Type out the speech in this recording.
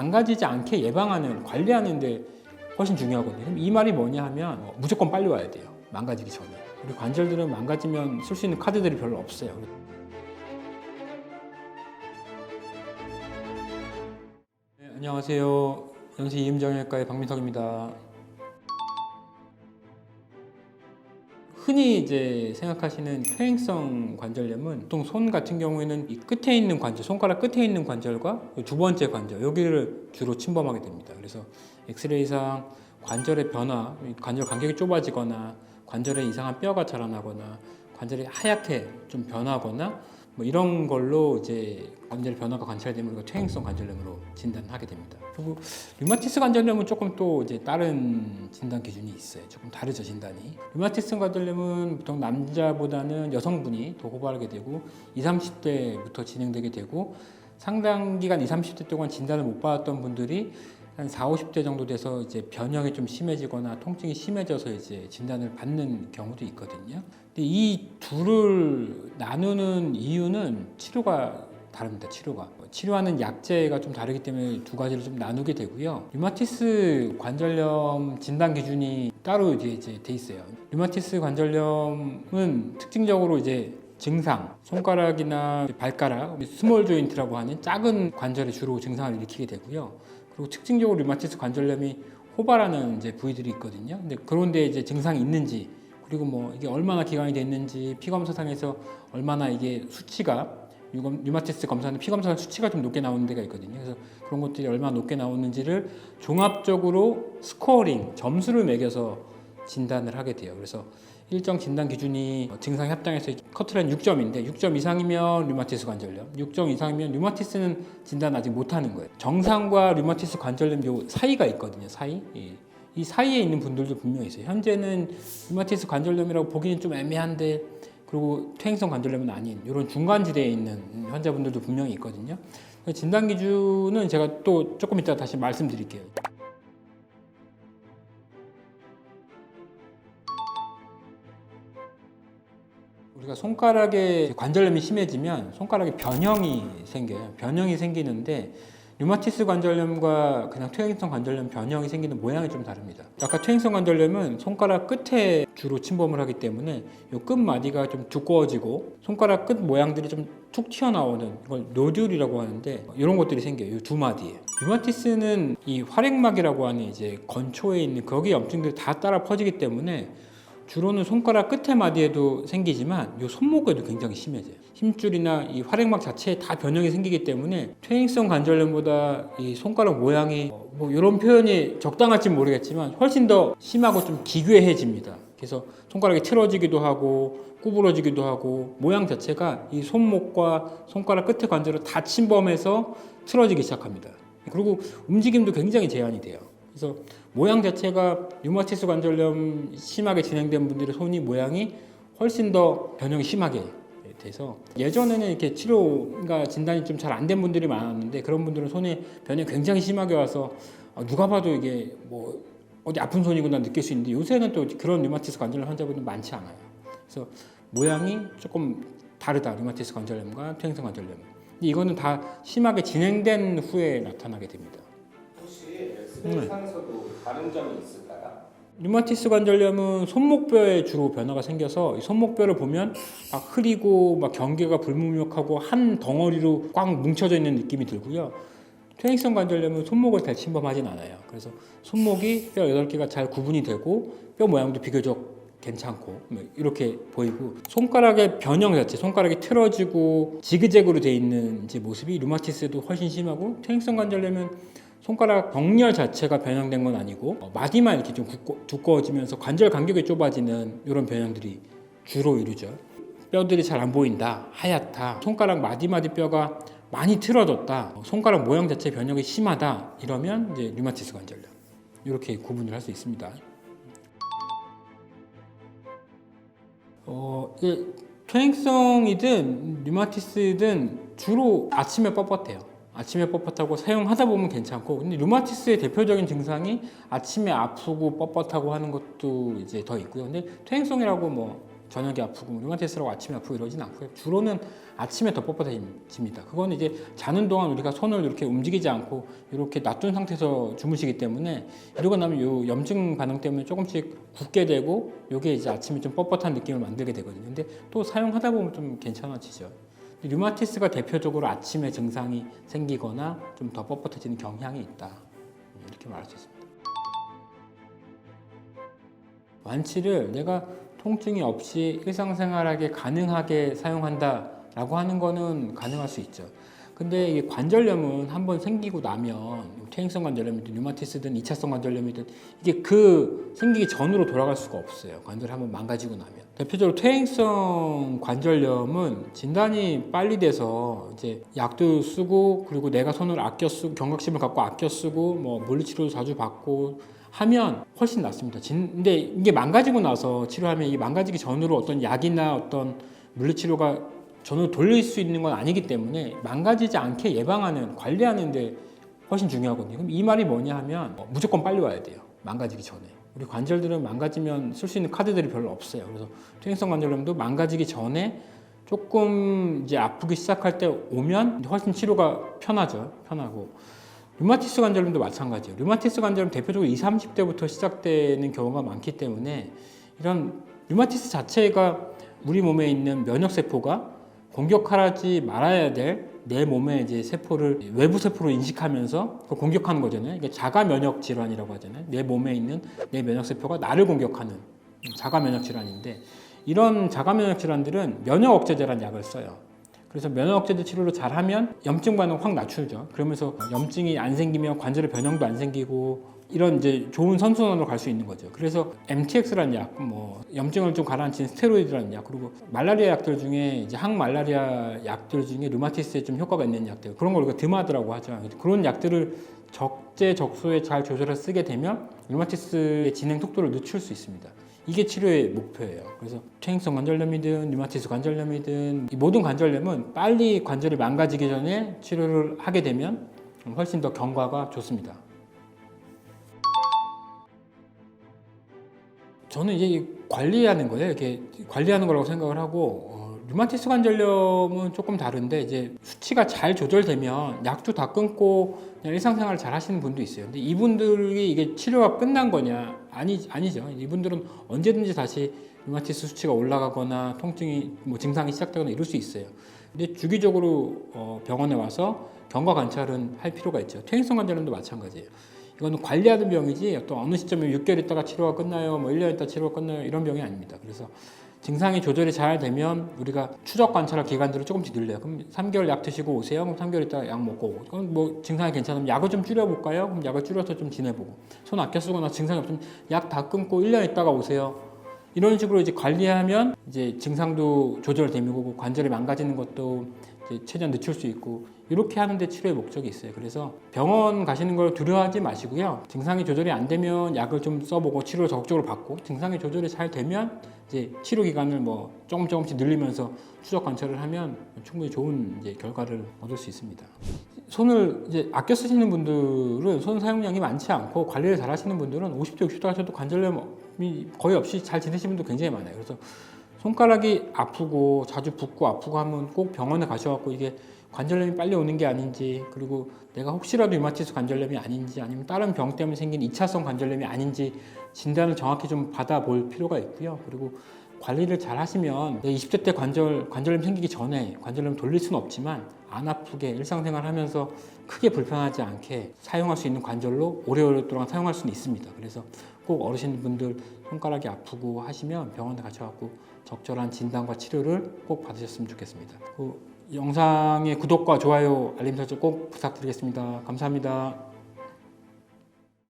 망가지지 않게 예방하는, 관리하는 데 훨씬 중요하거든요. 그럼 이 말이 뭐냐 하면 무조건 빨리 와야 돼요. 망가지기 전에. 우리 관절들은 망가지면 쓸 수 있는 카드들이 별로 없어요. 네, 안녕하세요. 연세 이음정형외과의 박민석입니다. 흔히 이제 생각하시는 퇴행성 관절염은 보통 손 같은 경우에는 이 끝에 있는 관절, 손가락 끝에 있는 관절과 두 번째 관절, 여기를 주로 침범하게 됩니다. 그래서 엑스레이상 관절의 변화, 관절 간격이 좁아지거나 관절에 이상한 뼈가 자라나거나 관절이 하얗게 좀 변하거나 뭐 이런 걸로 이제 관절 변화가 관찰되면 우리가 퇴행성 관절염으로 진단하게 됩니다. 그리고 류마티스 관절염은 조금 또 이제 다른 진단 기준이 있어요. 조금 다르죠, 진단이. 류마티스 관절염은 보통 남자보다는 여성분이 더 호발하게 되고 20, 30대부터 진행되게 되고 상당 기간 20, 30대 동안 진단을 못 받았던 분들이 한 40, 50대 정도 돼서 이제 변형이 좀 심해지거나 통증이 심해져서 이제 진단을 받는 경우도 있거든요. 근데 이 둘을 나누는 이유는 치료가 다릅니다. 치료하는 약제가 좀 다르기 때문에 두 가지를 좀 나누게 되고요. 류마티스 관절염 진단 기준이 따로 이제 돼 있어요. 류마티스 관절염은 특징적으로 이제 증상, 손가락이나 발가락, 스몰 조인트라고 하는 작은 관절에 주로 증상을 일으키게 되고요. 그리고 특징적으로 류마티스 관절염이 호발하는 이제 부위들이 있거든요. 근데 그런데 이제 증상이 있는지, 그리고 뭐 이게 얼마나 기간이 됐는지, 피검사상에서 얼마나 이게 수치가 류마티스 검사는 피검사 수치가 좀 높게 나오는 데가 있거든요. 그래서 그런 것들이 얼마나 높게 나오는지를 종합적으로 스코어링, 점수를 매겨서 진단을 하게 돼요. 그래서 일정 진단 기준이 증상이 합당해서 커트라인 6점인데 6점 이상이면 류마티스 관절염, 6점 이상이면 류마티스는 진단 아직 못하는 거예요. 정상과 류마티스 관절염 요 사이가 있거든요. 사이. 이 사이에 있는 분들도 분명히 있어요. 현재는 류마티스 관절염이라고 보기는 좀 애매한데 그리고 퇴행성 관절염은 아닌 이런 중간지대에 있는 환자분들도 분명히 있거든요. 진단 기준은 제가 또 조금 이따 다시 말씀드릴게요. 우리가 손가락에 관절염이 심해지면 손가락에 변형이 생겨요. 변형이 생기는데 류마티스 관절염과 그냥 퇴행성 관절염 변형이 생기는 모양이 좀 다릅니다. 아까 퇴행성 관절염은 손가락 끝에 주로 침범을 하기 때문에 이 끝마디가 좀 두꺼워지고 손가락 끝 모양들이 좀 툭 튀어나오는 이걸 노듈이라고 하는데 이런 것들이 생겨요. 이 두 마디에. 류마티스는 이 활액막이라고 하는 이제 건초에 있는 거기 염증들이 다 따라 퍼지기 때문에 주로는 손가락 끝에 마디에도 생기지만 이 손목에도 굉장히 심해져요. 힘줄이나 이 활액막 자체에 다 변형이 생기기 때문에 퇴행성 관절염보다 이 손가락 모양이 뭐 이런 표현이 적당할지 모르겠지만 훨씬 더 심하고 좀 기괴해집니다. 그래서 손가락이 틀어지기도 하고 구부러지기도 하고 모양 자체가 이 손목과 손가락 끝에 관절을 다 침범해서 틀어지기 시작합니다. 그리고 움직임도 굉장히 제한이 돼요. 그래서 모양 자체가 류마티스 관절염 심하게 진행된 분들의 손이 모양이 훨씬 더 변형이 심하게 돼서 예전에는 이렇게 치료가 진단이 좀 잘 안 된 분들이 많았는데 그런 분들은 손에 변형이 굉장히 심하게 와서 누가 봐도 이게 뭐 어디 아픈 손이구나 느낄 수 있는데 요새는 또 그런 류마티스 관절염 환자분들 많지 않아요. 그래서 모양이 조금 다르다. 류마티스 관절염과 퇴행성 관절염. 근데 이거는 다 심하게 진행된 후에 나타나게 됩니다. 혹시 엑스레이상에서도 다른 점이 있을까요? 류마티스 관절염은 손목뼈에 주로 변화가 생겨서 이 손목뼈를 보면 막 흐리고 막 경계가 불문명하고 한 덩어리로 꽉 뭉쳐져 있는 느낌이 들고요. 퇴행성 관절염은 손목을 잘 침범하진 않아요. 그래서 손목이 뼈 8개가 잘 구분이 되고 뼈 모양도 비교적 괜찮고 이렇게 보이고 손가락의 변형 자체, 손가락이 틀어지고 지그재그로 돼 있는 이제 모습이 류마티스에도 훨씬 심하고 퇴행성 관절염은 손가락 정렬 자체가 변형된 건 아니고 마디만 이렇게 좀 두꺼워지면서 관절 간격이 좁아지는 이런 변형들이 주로 이루죠. 뼈들이 잘 안 보인다, 하얗다, 손가락 마디마디 뼈가 많이 틀어졌다, 손가락 모양 자체 변형이 심하다 이러면 이제 류마티스 관절염 이렇게 구분을 할 수 있습니다. 퇴행성이든 류마티스든 주로 아침에 뻣뻣해요. 아침에 뻣뻣하고 사용하다 보면 괜찮고, 근데 류마티스의 대표적인 증상이 아침에 아프고 뻣뻣하고 하는 것도 이제 더 있고요. 근데 퇴행성이라고 뭐 저녁에 아프고 류마티스라고 아침에 아프고 이러진 않고요. 주로는 아침에 더 뻣뻣해집니다. 그건 이제 자는 동안 우리가 손을 이렇게 움직이지 않고 이렇게 놔둔 상태에서 주무시기 때문에 이러고 나면 요 염증 반응 때문에 조금씩 굳게 되고 요게 이제 아침에 좀 뻣뻣한 느낌을 만들게 되거든요. 근데 또 사용하다 보면 좀 괜찮아지죠. 류마티스가 대표적으로 아침에 증상이 생기거나 좀 더 뻣뻣해지는 경향이 있다. 이렇게 말할 수 있습니다. 완치를 내가 통증이 없이 일상생활하게 가능하게 사용한다라고 하는 거는 가능할 수 있죠. 근데 이게 관절염은 한번 생기고 나면 퇴행성 관절염이든 류마티스든 2차성 관절염이든 이게 그 생기기 전으로 돌아갈 수가 없어요. 관절이 한번 망가지고 나면. 대표적으로 퇴행성 관절염은 진단이 빨리 돼서 이제 약도 쓰고 그리고 내가 손을 아껴 쓰고 경각심을 갖고 아껴 쓰고 뭐 물리치료도 자주 받고 하면 훨씬 낫습니다. 근데 이게 망가지고 나서 치료하면 이 망가지기 전으로 어떤 약이나 어떤 물리치료가 전으로 돌릴 수 있는 건 아니기 때문에 망가지지 않게 예방하는, 관리하는 데 훨씬 중요하거든요. 그럼 이 말이 뭐냐 하면 무조건 빨리 와야 돼요. 망가지기 전에. 우리 관절들은 망가지면 쓸 수 있는 카드들이 별로 없어요. 그래서 퇴행성 관절염도 망가지기 전에 조금 이제 아프기 시작할 때 오면 훨씬 치료가 편하죠. 편하고. 류마티스 관절염도 마찬가지예요. 류마티스 관절염 대표적으로 20, 30대부터 시작되는 경우가 많기 때문에 이런 류마티스 자체가 우리 몸에 있는 면역세포가 공격하지 말아야 될 내 몸의 이제 세포를 외부 세포로 인식하면서 공격하는 거잖아요. 이게 자가 면역 질환이라고 하잖아요. 내 몸에 있는 내 면역 세포가 나를 공격하는 자가 면역 질환인데 이런 자가 면역 질환들은 면역 억제제라는 약을 써요. 그래서 면역 억제제 치료를 잘하면 염증 반응 확 낮추죠. 그러면서 염증이 안 생기면 관절의 변형도 안 생기고 이런 이제 좋은 선순환으로 갈 수 있는 거죠. 그래서 MTX라는 약, 뭐 염증을 좀 가라앉히는 스테로이드라는 약, 그리고 말라리아 약들 중에 이제 항말라리아 약들 중에 류마티스에 좀 효과가 있는 약들, 그런 걸 우리가 드마드라고 하죠. 그런 약들을 적재적소에 잘 조절해 쓰게 되면 류마티스의 진행 속도를 늦출 수 있습니다. 이게 치료의 목표예요. 그래서 퇴행성 관절염이든 류마티스 관절염이든 이 모든 관절염은 빨리 관절이 망가지기 전에 치료를 하게 되면 훨씬 더 경과가 좋습니다. 저는 이제 관리하는 거예요. 이렇게 관리하는 거라고 생각을 하고 류마티스 관절염은 조금 다른데 이제 수치가 잘 조절되면 약도 다 끊고 그냥 일상생활을 잘 하시는 분도 있어요. 근데 이분들이 이게 치료가 끝난 거냐? 아니죠. 이분들은 언제든지 다시 류마티스 수치가 올라가거나 통증이 뭐 증상이 시작되거나 이럴 수 있어요. 근데 주기적으로 병원에 와서 경과 관찰은 할 필요가 있죠. 퇴행성 관절염도 마찬가지예요. 이거는 관리하는 병이지 어떤 어느 시점에 6개월 있다가 치료가 끝나요, 뭐 1년 있다 치료가 끝나요 이런 병이 아닙니다. 그래서 증상이 조절이 잘 되면 우리가 추적 관찰할 기간들을 조금씩 늘려요. 그럼 3개월 약 드시고 오세요. 그럼 3개월 있다가 약 먹고 오고. 그럼 뭐 증상이 괜찮으면 약을 좀 줄여볼까요? 그럼 약을 줄여서 좀 지내보고. 손 아껴 쓰거나 증상이 없으면 약 다 끊고 1년 있다가 오세요. 이런 식으로 이제 관리하면 이제 증상도 조절되고 관절이 망가지는 것도 이제 최대한 늦출 수 있고 이렇게 하는데 치료의 목적이 있어요. 그래서 병원 가시는 걸 두려워하지 마시고요. 증상이 조절이 안 되면 약을 좀 써보고 치료를 적극적으로 받고 증상이 조절이 잘 되면 이제 치료 기간을 뭐 조금씩 늘리면서 추적 관찰을 하면 충분히 좋은 이제 결과를 얻을 수 있습니다. 손을 이제 아껴 쓰시는 분들은 손 사용량이 많지 않고 관리를 잘 하시는 분들은 50대, 60대 가셔도 관절염이 거의 없이 잘 지내시는 분도 굉장히 많아요. 그래서 손가락이 아프고 자주 붓고 아프고 하면 꼭 병원에 가셔갖고 이게 관절염이 빨리 오는 게 아닌지 그리고 내가 혹시라도 류마티스 관절염이 아닌지 아니면 다른 병 때문에 생긴 2차성 관절염이 아닌지 진단을 정확히 좀 받아볼 필요가 있고요. 그리고 관리를 잘 하시면 20대 때 관절염 생기기 전에 관절염 돌릴 수는 없지만 안 아프게 일상생활 하면서 크게 불편하지 않게 사용할 수 있는 관절로 오래오랫동안 사용할 수는 있습니다. 그래서 꼭 어르신분들 손가락이 아프고 하시면 병원에 가셔갖고 적절한 진단과 치료를 꼭 받으셨으면 좋겠습니다. 영상의 구독과 좋아요, 알림 설정 꼭 부탁드리겠습니다. 감사합니다.